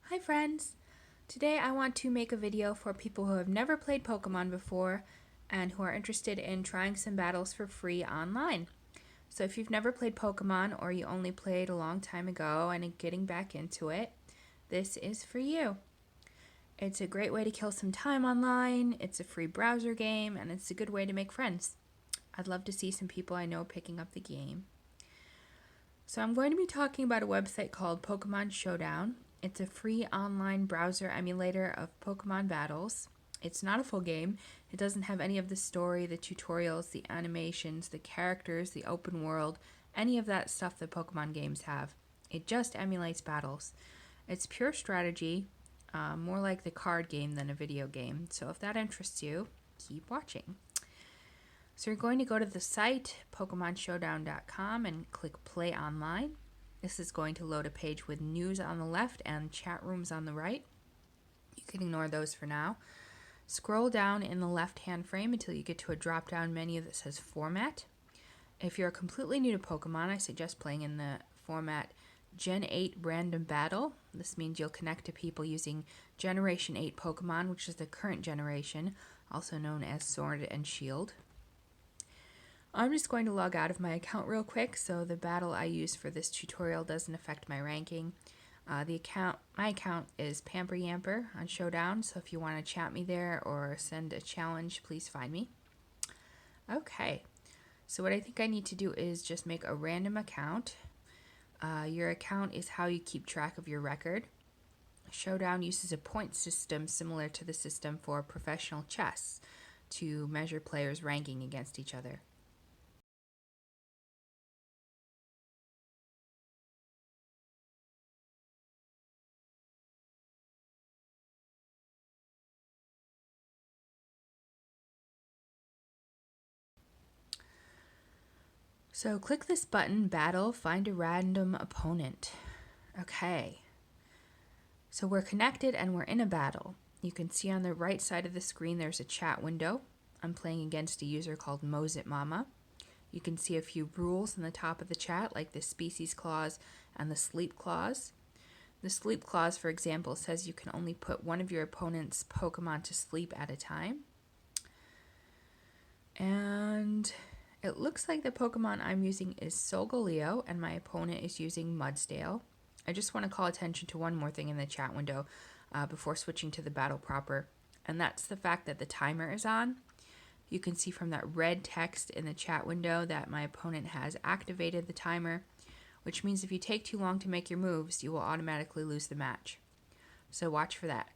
Hi friends! Today I want to make a video for people who have never played Pokemon before and who are interested in trying some battles for free online. So if you've never played Pokemon or you only played a long time ago and are getting back into it, this is for you. It's a great way to kill some time online, it's a free browser game, and it's a good way to make friends. I'd love to see some people I know picking up the game. So I'm going to be talking about a website called Pokemon Showdown. It's a free online browser emulator of Pokemon battles. It's not a full game. It doesn't have any of the story, the tutorials, the animations, the characters, the open world, any of that stuff that Pokemon games have. It just emulates battles. It's pure strategy, more like the card game than a video game. So if that interests you, keep watching. So you're going to go to the site, PokemonShowdown.com, and click Play Online. This is going to load a page with news on the left and chat rooms on the right. You can ignore those for now. Scroll down in the left-hand frame until you get to a drop-down menu that says Format. If you're completely new to Pokemon, I suggest playing in the format Gen 8 Random Battle. This means you'll connect to people using Generation 8 Pokemon, which is the current generation, also known as Sword and Shield. I'm just going to log out of my account real quick so the battle I use for this tutorial doesn't affect my ranking. My account is Pamper Yamper on Showdown, so if you want to chat me there or send a challenge, please find me. Okay, so what I think I need to do is just make a random account. Your account is how you keep track of your record. Showdown uses a point system similar to the system for professional chess to measure players' ranking against each other. So click this button, Battle, find a random opponent. Okay, so we're connected and we're in a battle. You can see on the right side of the screen there's a chat window. I'm playing against a user called Mozit Mama. You can see a few rules in the top of the chat, like the species clause and the sleep clause. The sleep clause, for example, says you can only put one of your opponent's Pokemon to sleep at a time. And it looks like the Pokemon I'm using is Solgaleo and my opponent is using Mudsdale. I just want to call attention to one more thing in the chat window before switching to the battle proper, and that's the fact that the timer is on. You can see from that red text in the chat window that my opponent has activated the timer, which means if you take too long to make your moves, you will automatically lose the match. So watch for that.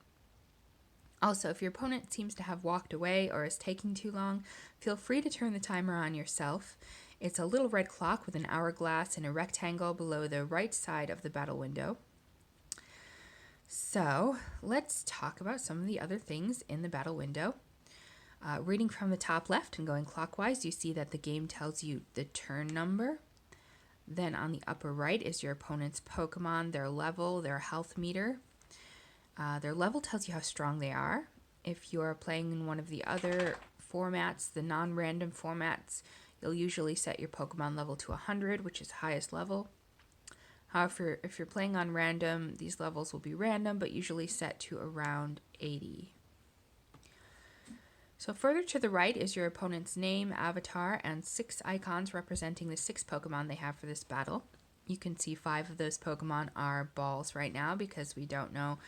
Also, if your opponent seems to have walked away or is taking too long, feel free to turn the timer on yourself. It's a little red clock with an hourglass and a rectangle below the right side of the battle window. So, let's talk about some of the other things in the battle window. Reading from the top left and going clockwise, you see that the game tells you the turn number. Then on the upper right is your opponent's Pokemon, their level, their health meter. Their level tells you how strong they are. If you're playing in one of the other formats, the non-random formats, you'll usually set your Pokemon level to 100, which is highest level. However, if you're playing on random, these levels will be random, but usually set to around 80. So further to the right is your opponent's name, avatar, and 6 icons representing the 6 Pokemon they have for this battle. You can see 5 of those Pokemon are balls right now because we don't know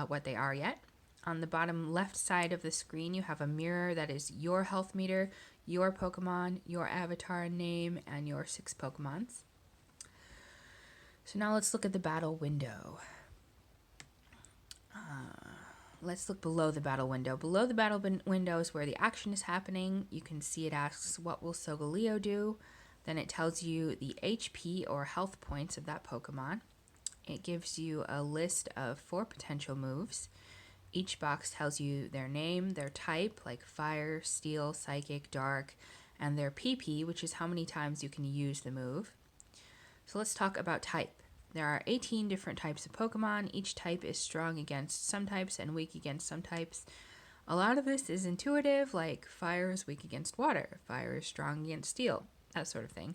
what they are yet. On the bottom left side of the screen, you have a mirror that is your health meter, your Pokemon, your avatar name, and your 6 Pokemons. So now let's look at the battle window. Let's look below the battle window. Below the battle window is where the action is happening. You can see it asks, what will Solgaleo do? Then it tells you the HP or health points of that Pokemon. It gives you a list of 4 potential moves. Each box tells you their name, their type, like fire, steel, psychic, dark, and their PP, which is how many times you can use the move. So let's talk about type. There are 18 different types of Pokemon. Each type is strong against some types and weak against some types. A lot of this is intuitive, like fire is weak against water, fire is strong against steel, that sort of thing.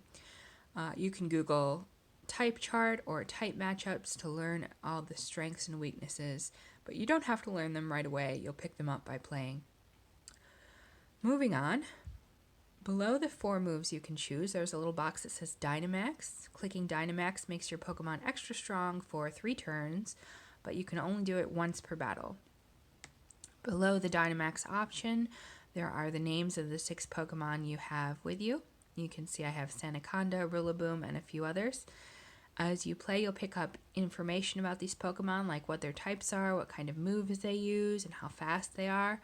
You can Google type chart or type matchups to learn all the strengths and weaknesses, but you don't have to learn them right away. You'll pick them up by playing. Moving on, below the 4 moves you can choose, there's a little box that says Dynamax. Clicking Dynamax makes your Pokemon extra strong for 3 turns, but you can only do it once per battle. Below the Dynamax option, there are the names of the 6 Pokemon you have with you. You can see I have Sandaconda, Rillaboom, and a few others. As you play, you'll pick up information about these Pokemon, like what their types are, what kind of moves they use, and how fast they are.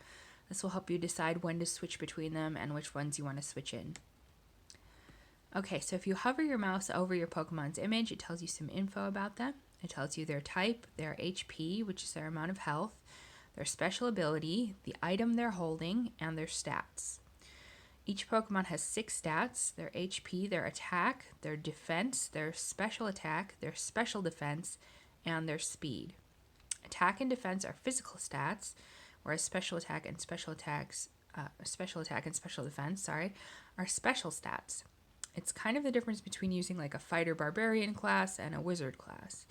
This will help you decide when to switch between them and which ones you want to switch in. Okay, so if you hover your mouse over your Pokemon's image, it tells you some info about them. It tells you their type, their HP, which is their amount of health, their special ability, the item they're holding, and their stats. Each Pokemon has 6 stats: their HP, their attack, their defense, their special attack, their special defense, and their speed. Attack and defense are physical stats, whereas special attack and special defense, are special stats. It's kind of the difference between using like a fighter barbarian class and a wizard class.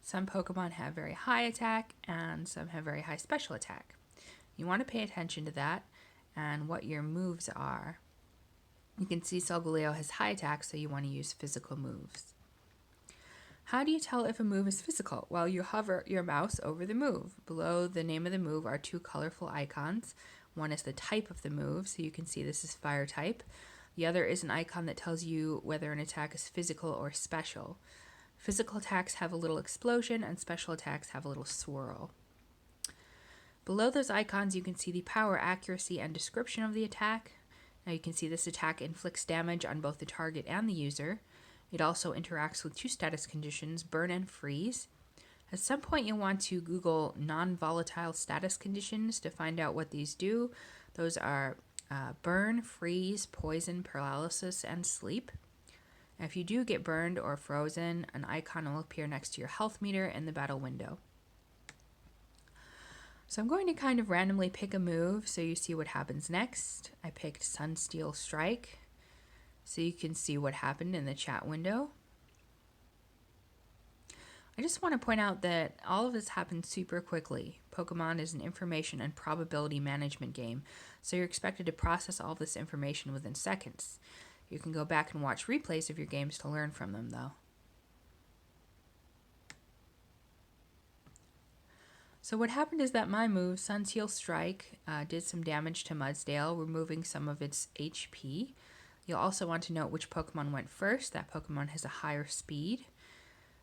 Some Pokemon have very high attack and some have very high special attack. You want to pay attention to that and what your moves are. You can see Solgaleo has high attack, so you want to use physical moves. How do you tell if a move is physical? Well, you hover your mouse over the move. Below the name of the move are 2 colorful icons. One is the type of the move, so you can see this is fire type. The other is an icon that tells you whether an attack is physical or special. Physical attacks have a little explosion and special attacks have a little swirl. Below those icons, you can see the power, accuracy, and description of the attack. Now you can see this attack inflicts damage on both the target and the user. It also interacts with 2 status conditions, burn and freeze. At some point you'll want to Google non-volatile status conditions to find out what these do. Those are burn, freeze, poison, paralysis, and sleep. Now, if you do get burned or frozen, an icon will appear next to your health meter in the battle window. So I'm going to kind of randomly pick a move so you see what happens next. I picked Sunsteel Strike, so you can see what happened in the chat window. I just want to point out that all of this happened super quickly. Pokemon is an information and probability management game, so you're expected to process all of this information within seconds. You can go back and watch replays of your games to learn from them, though. So what happened is that my move, Sunsteel Strike, did some damage to Mudsdale, removing some of its HP. You'll also want to note which Pokemon went first. That Pokemon has a higher speed.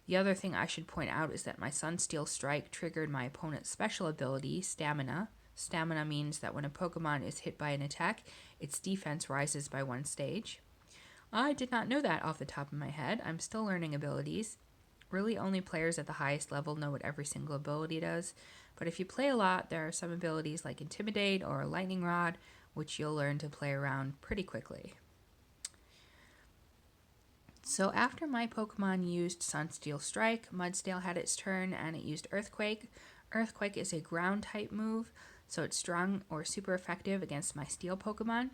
The other thing I should point out is that my Sunsteel Strike triggered my opponent's special ability, Stamina. Stamina means that when a Pokemon is hit by an attack, its defense rises by 1 stage. I did not know that off the top of my head. I'm still learning abilities. Really, only players at the highest level know what every single ability does. But if you play a lot, there are some abilities like Intimidate or Lightning Rod, which you'll learn to play around pretty quickly. So after my Pokemon used Sunsteel Strike, Mudsdale had its turn and it used Earthquake. Earthquake is a ground type move, so it's strong or super effective against my Steel Pokemon.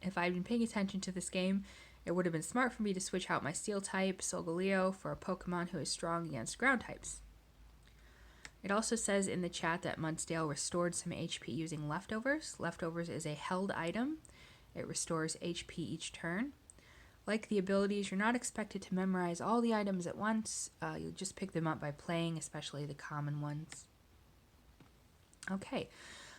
If I'd been paying attention to this game, it would have been smart for me to switch out my Steel type, Solgaleo, for a Pokemon who is strong against ground types. It also says in the chat that Mudsdale restored some HP using Leftovers. Leftovers is a held item. It restores HP each turn. Like the abilities, you're not expected to memorize all the items at once. You'll just pick them up by playing, especially the common ones. Okay,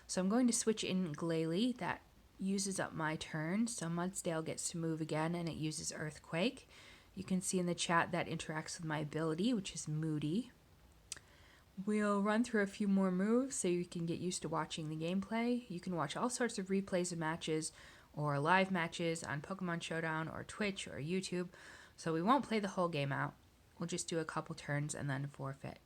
so I'm going to switch in Glalie. That uses up my turn, so Mudsdale gets to move again and it uses Earthquake. You can see in the chat that interacts with my ability, which is Moody. We'll run through a few more moves so you can get used to watching the gameplay. You can watch all sorts of replays of matches or live matches on Pokemon Showdown or Twitch or YouTube, so we won't play the whole game out. We'll just do a couple turns and then forfeit.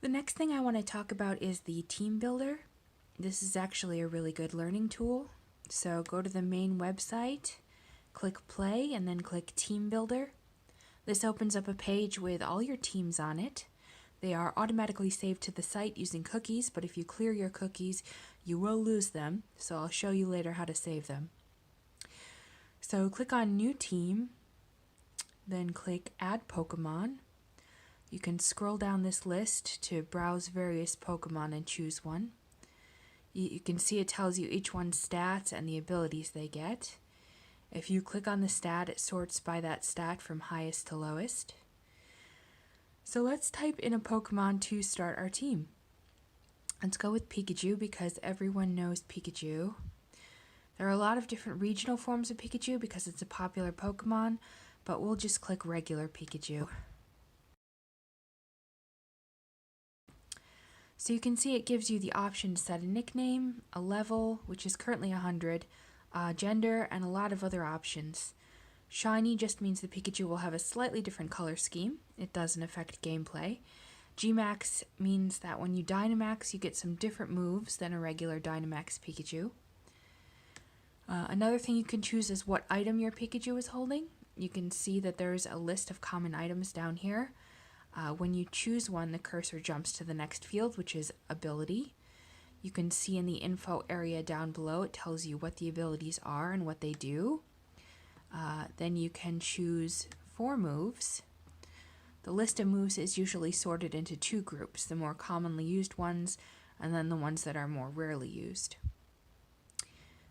The next thing I want to talk about is the team builder. This is actually a really good learning tool. So go to the main website, click play, and then click team builder. This opens up a page with all your teams on it. They are automatically saved to the site using cookies, but if you clear your cookies, you will lose them. So I'll show you later how to save them. So click on New Team, then click Add Pokemon. You can scroll down this list to browse various Pokemon and choose one. You can see it tells you each one's stats and the abilities they get. If you click on the stat, it sorts by that stat from highest to lowest. So let's type in a Pokemon to start our team. Let's go with Pikachu because everyone knows Pikachu. There are a lot of different regional forms of Pikachu because it's a popular Pokemon, but we'll just click regular Pikachu. So you can see it gives you the option to set a nickname, a level, which is currently 100, gender, and a lot of other options. Shiny just means the Pikachu will have a slightly different color scheme. It doesn't affect gameplay. Gmax means that when you Dynamax, you get some different moves than a regular Dynamax Pikachu. Another thing you can choose is what item your Pikachu is holding. You can see that there's a list of common items down here. When you choose one, the cursor jumps to the next field, which is ability. You can see in the info area down below, it tells you what the abilities are and what they do. Then you can choose 4 moves. The list of moves is usually sorted into 2 groups, the more commonly used ones and then the ones that are more rarely used.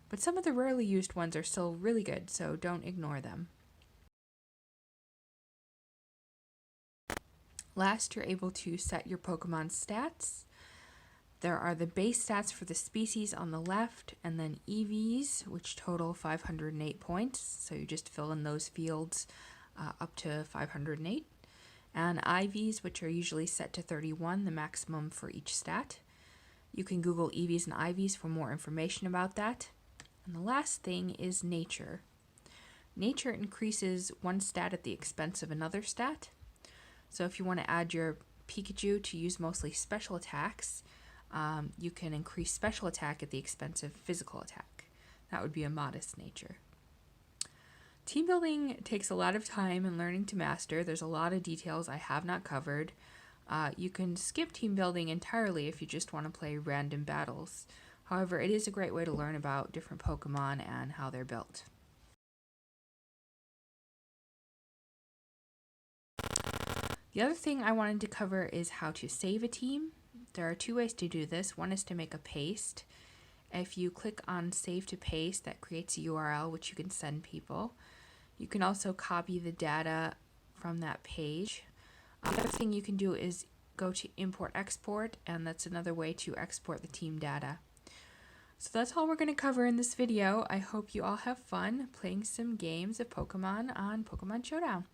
But some of the rarely used ones are still really good, so don't ignore them. Last, you're able to set your Pokemon stats. There are the base stats for the species on the left, and then EVs, which total 508 points. So you just fill in those fields up to 508. And IVs, which are usually set to 31, the maximum for each stat. You can Google EVs and IVs for more information about that. And the last thing is nature. Nature increases one stat at the expense of another stat. So if you want to add your Pikachu to use mostly special attacks, you can increase special attack at the expense of physical attack. That would be a modest nature. Team building takes a lot of time and learning to master. There's a lot of details I have not covered. You can skip team building entirely if you just want to play random battles. However, it is a great way to learn about different Pokemon and how they're built. The other thing I wanted to cover is how to save a team. There are 2 ways to do this. One is to make a paste. If you click on save to paste, that creates a URL which you can send people. You can also copy the data from that page. The other thing you can do is go to import export, and that's another way to export the team data. So that's all we're going to cover in this video. I hope you all have fun playing some games of Pokemon on Pokemon Showdown.